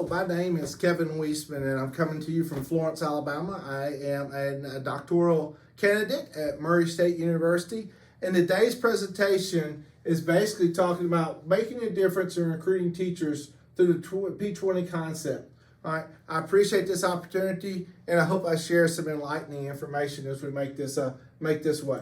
Hello, my name is Kevin Weisman, and I'm coming to you from Florence, Alabama. I am a doctoral candidate at Murray State University, and today's presentation is basically talking about making a difference in recruiting teachers through the P20 concept. All right, I appreciate this opportunity, and I hope I share some enlightening information as we make this way.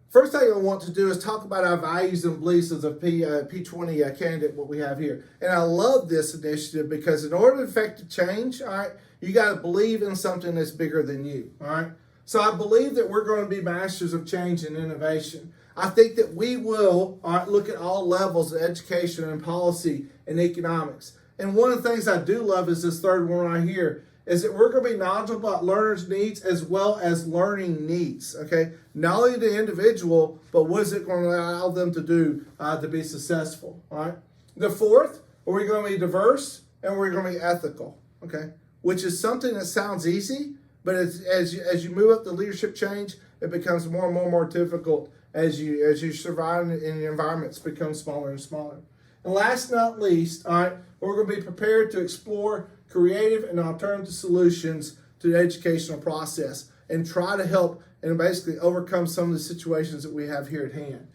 First thing I want to do is talk about our values and beliefs as a P20 candidate, what we have here. And I love this initiative because in order to affect a change, all right, you got to believe in something that's bigger than you, all right? So I believe that we're going to be masters of change and innovation. I think that we will look at all levels of education and policy and economics. And one of the things I do love is this third one right here, is that we're going to be knowledgeable about learners' needs as well as learning needs, okay? Not only the individual, but what is it going to allow them to do to be successful, all right? The fourth, we're going to be diverse and we're going to be ethical, okay? Which is something that sounds easy, but as you move up the leadership change, it becomes more and more difficult as you survive and the environments become smaller and smaller. And last but not least, all right, we're going to be prepared to explore creative and alternative solutions to the educational process and try to help and basically overcome some of the situations that we have here at hand.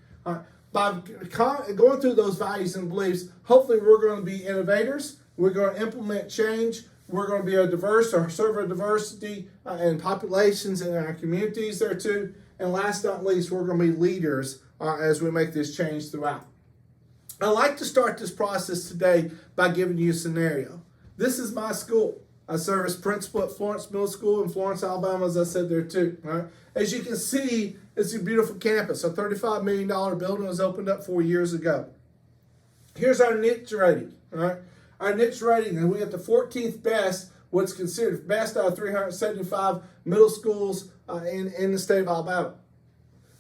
By going through those values and beliefs, hopefully we're going to be innovators, we're going to implement change, we're going to be a diverse or serve a diversity in populations in our communities there too, and last but not least, we're going to be leaders as we make this change throughout. I'd like to start this process today by giving you a scenario. This is my school. I serve as principal at Florence Middle School in Florence, Alabama, as I said there too. Right? As you can see, it's a beautiful campus. A $35 million building was opened up 4 years ago. Here's our niche rating. Right? Our niche rating, and we have the 14th best, what's considered best out of 375 middle schools in the state of Alabama.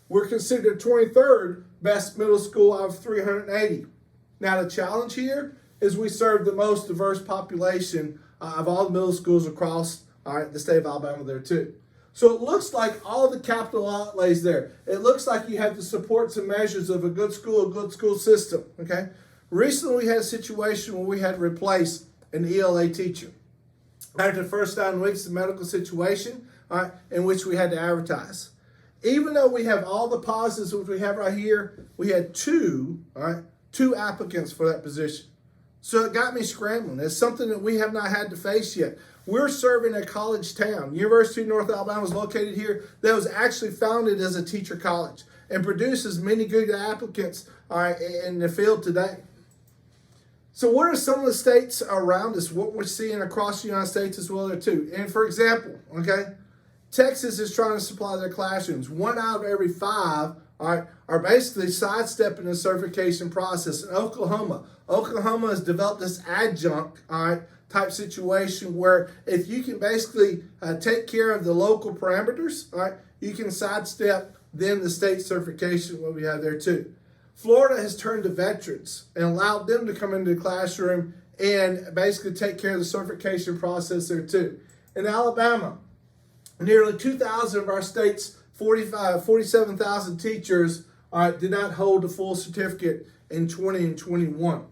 We're considered 23rd best middle school out of 380. Now the challenge here is we serve the most diverse population of all the middle schools across the state of Alabama there too. So it looks like all the capital outlays there. It looks like you have the supports and measures of a good school system, okay? Recently we had a situation where we had to replace an ELA teacher. After the first 9 weeks, the medical situation in which we had to advertise. Even though we have all the positives which we have right here, we had two applicants for that position. So it got me scrambling. It's something that we have not had to face yet. We're serving a college town. University of North Alabama is located here. That was actually founded as a teacher college and produces many good applicants in the field today. So what are some of the states around us, what we're seeing across the United States as well there too? And for example, okay, Texas is trying to supply their classrooms. 1 out of every 5 are basically sidestepping the certification process. In Oklahoma has developed this adjunct type situation where if you can basically take care of the local parameters, you can sidestep then the state certification, what we have there too. Florida has turned to veterans and allowed them to come into the classroom and basically take care of the certification process there too. In Alabama, nearly 2,000 of our state's 47,000 teachers did not hold a full certificate in 20 and 21.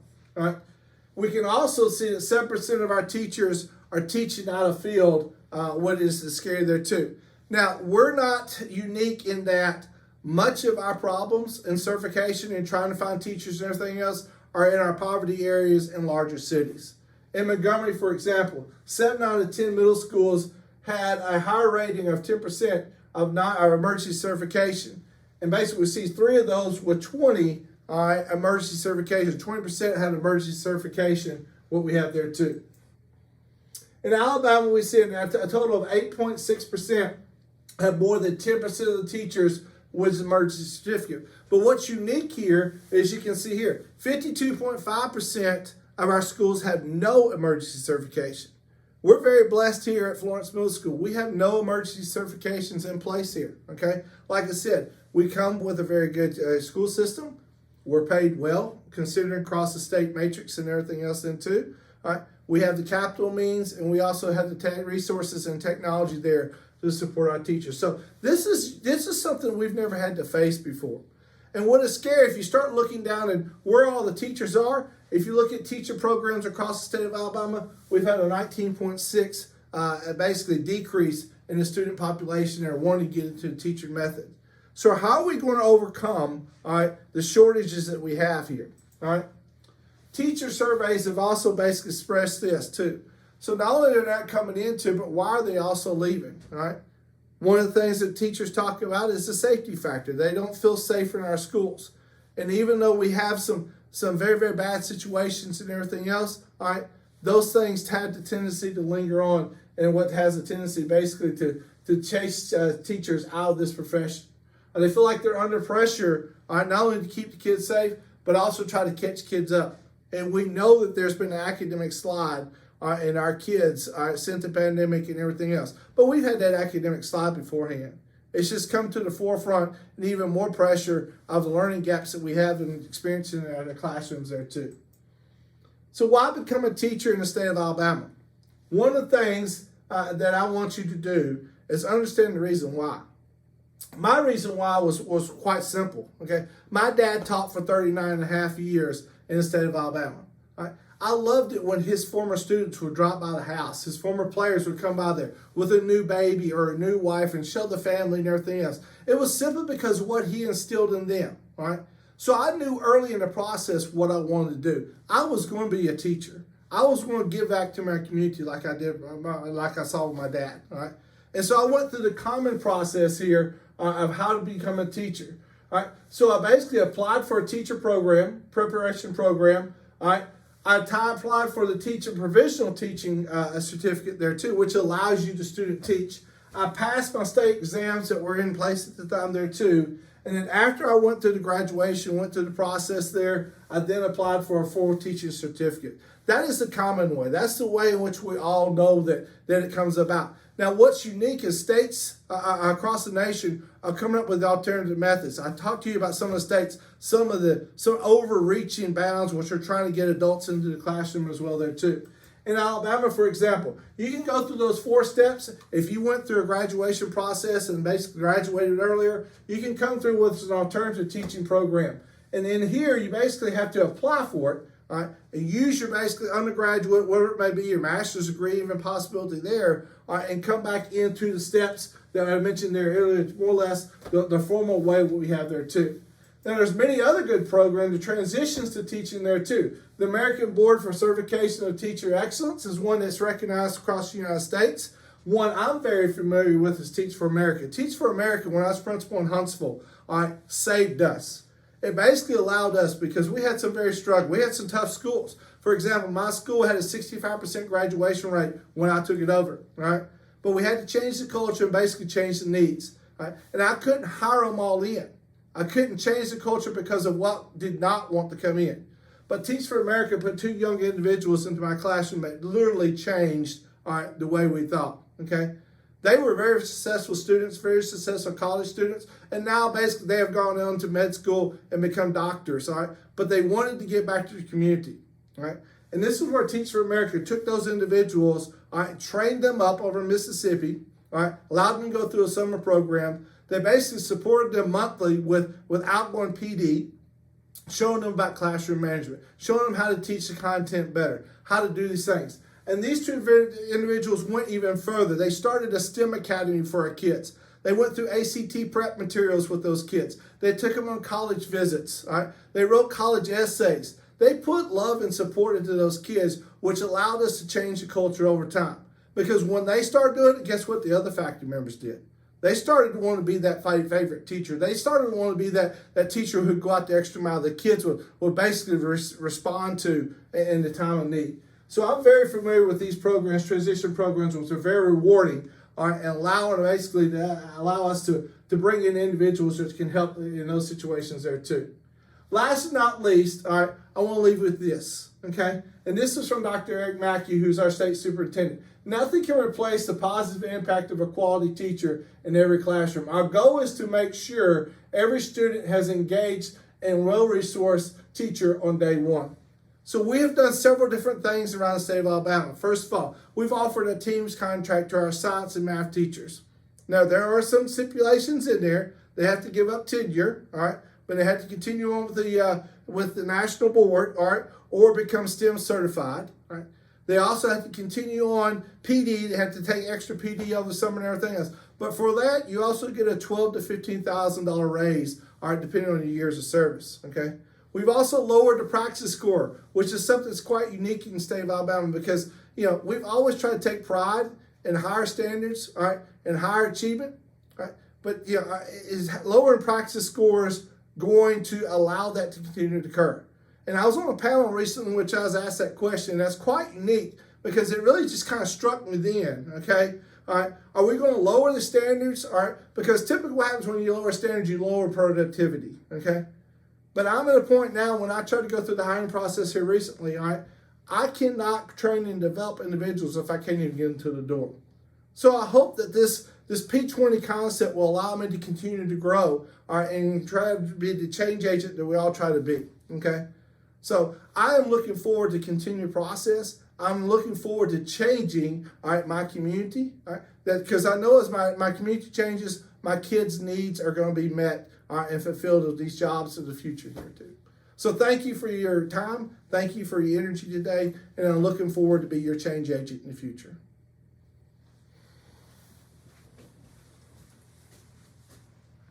We can also see that 7% of our teachers are teaching out of field, what is scary there too. Now, we're not unique in that much of our problems in certification and trying to find teachers and everything else are in our poverty areas in larger cities. In Montgomery, for example, 7 out of 10 middle schools had a higher rating of 10% of emergency certification. And basically we see 3 of those with 20 emergency certification. 20% had emergency certification, what we have there too. In Alabama, we see a total of 8.6% have more than 10% of the teachers with emergency certificate. But what's unique here is you can see here, 52.5% of our schools have no emergency certification. We're very blessed here at Florence Middle School. We have no emergency certifications in place here, okay? Like I said, we come with a very good school system. We're paid well, considering across the state matrix and everything else then too. All right? We have the capital means, and we also have the resources and technology there to support our teachers. So this is something we've never had to face before. And what is scary, if you start looking down at where all the teachers are, if you look at teacher programs across the state of Alabama, we've had a 19.6 basically decrease in the student population that are wanting to get into the teaching method. So how are we going to overcome, all right, the shortages that we have here? All right. Teacher surveys have also basically expressed this too. So not only are they not coming into, but why are they also leaving? All right. One of the things that teachers talk about is the safety factor. They don't feel safe in our schools. And even though we have some very, very bad situations and everything else, all right, those things have the tendency to linger on, and what has a tendency basically to chase teachers out of this profession. And they feel like they're under pressure, all right, not only to keep the kids safe, but also try to catch kids up. And we know that there's been an academic slide in our kids since the pandemic and everything else. But we've had that academic slide beforehand. It's just come to the forefront, and even more pressure of the learning gaps that we have and experiencing in the classrooms there too. So why become a teacher in the state of Alabama? One of the things that I want you to do is understand the reason why. My reason why was quite simple. Okay, my dad taught for 39 and a half years in the state of Alabama. Right? I loved it when his former students would drop by the house. His former players would come by there with a new baby or a new wife and show the family and everything else. It was simply because of what he instilled in them. Right? So I knew early in the process what I wanted to do. I was going to be a teacher. I was going to give back to my community like I did, like I saw with my dad. Right? And so I went through the common process here of how to become a teacher. All right, so I basically applied for a teacher program, preparation program. All right, I applied for the teacher provisional teaching certificate there too, which allows you to student teach. I passed my state exams that were in place at the time there too. And then after I went through the graduation, went through the process there, I then applied for a full teaching certificate. That is the common way. That's the way in which we all know that it comes about. Now, what's unique is states across the nation are coming up with alternative methods. I talked to you about some of the states, some overreaching bounds, which are trying to get adults into the classroom as well there too. In Alabama, for example, you can go through those 4 steps. If you went through a graduation process and basically graduated earlier, you can come through with an alternative teaching program. And in here, you basically have to apply for it. All right, and use your basically undergraduate, whatever it may be, your master's degree, even possibility there, and come back into the steps that I mentioned there earlier, more or less the formal way we have there too. Now there's many other good programs, the transitions to teaching there too. The American Board for Certification of Teacher Excellence is one that's recognized across the United States. One I'm very familiar with is Teach for America. Teach for America, when I was principal in Huntsville, saved us. It basically allowed us, because we had some very struggle. We had some tough schools. For example, my school had a 65% graduation rate when I took it over, right? But we had to change the culture and basically change the needs, right? And I couldn't hire them all in. I couldn't change the culture because of what did not want to come in. But Teach for America put 2 young individuals into my classroom that literally changed the way we thought, okay? They were very successful students, very successful college students, and now basically they have gone on to med school and become doctors, all right? But they wanted to get back to the community, right? And this is where Teach for America took those individuals, all right, trained them up over in Mississippi, all right, allowed them to go through a summer program. They basically supported them monthly with outgoing PD, showing them about classroom management, showing them how to teach the content better, how to do these things. And these 2 individuals went even further. They started a STEM academy for our kids. They went through ACT prep materials with those kids. They took them on college visits. All right? They wrote college essays. They put love and support into those kids, which allowed us to change the culture over time. Because when they started doing it, guess what the other faculty members did? They started to want to be that favorite teacher. They started to want to be that teacher who'd go out the extra mile. The kids would basically respond to in the time of need. So I'm very familiar with these programs, transition programs, which are very rewarding, and allowing basically to allow us to bring in individuals that can help in those situations there too. Last but not least, all right, I want to leave with this, okay? And this is from Dr. Eric Mackey, who's our state superintendent. Nothing can replace the positive impact of a quality teacher in every classroom. Our goal is to make sure every student has engaged and well-resourced teacher on day 1. So we have done several different things around the state of Alabama. First of all, we've offered a Teams contract to our science and math teachers. Now, there are some stipulations in there. They have to give up tenure, all right? but they had to continue on with the national board, all right, or become STEM certified, all right. They also had to continue on PD. They had to take extra PD over the summer and everything else. But for that, you also get a $12,000 to $15,000 raise, all right, depending on your years of service. Okay. We've also lowered the praxis score, which is something that's quite unique in the state of Alabama because we've always tried to take pride in higher standards, all right, and higher achievement, all right. But is lowering praxis scores going to allow that to continue to occur? And I was on a panel recently in which I was asked that question. And that's quite unique because it really just kind of struck me then, okay? All right, are we going to lower the standards? All right, because typically what happens when you lower standards, you lower productivity, okay? But I'm at a point now when I try to go through the hiring process here recently, all right, I cannot train and develop individuals if I can't even get into the door. So I hope that this P20 concept will allow me to continue to grow, all right, and try to be the change agent that we all try to be, okay? So I am looking forward to continued process. I'm looking forward to changing, all right, my community, all right, because I know as my community changes, my kids' needs are going to be met, all right, and fulfilled with these jobs in the future here too. So thank you for your time. Thank you for your energy today, and I'm looking forward to be your change agent in the future.